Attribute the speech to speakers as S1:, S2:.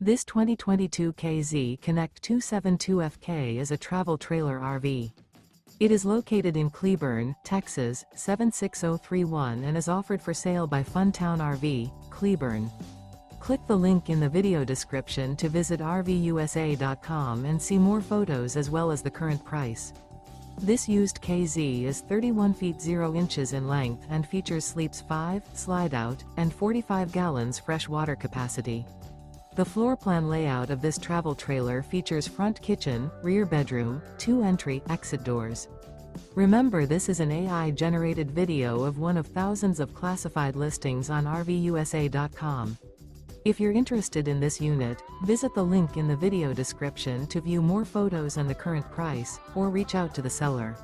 S1: This 2022 KZ Connect 272FK is a travel trailer RV. It is located in Cleburne, Texas, 76031 and is offered for sale by Funtown RV, Cleburne. Click the link in the video description to visit RVUSA.com and see more photos as well as the current price. This used KZ is 31 feet 0 inches in length and features sleeps 5, slide-out, and 45 gallons fresh water capacity. The floor plan layout of this travel trailer features front kitchen, rear bedroom, 2 entry/exit doors. Remember, this is an AI-generated video of one of thousands of classified listings on RVUSA.com. If you're interested in this unit, visit the link in the video description to view more photos and the current price, or reach out to the seller.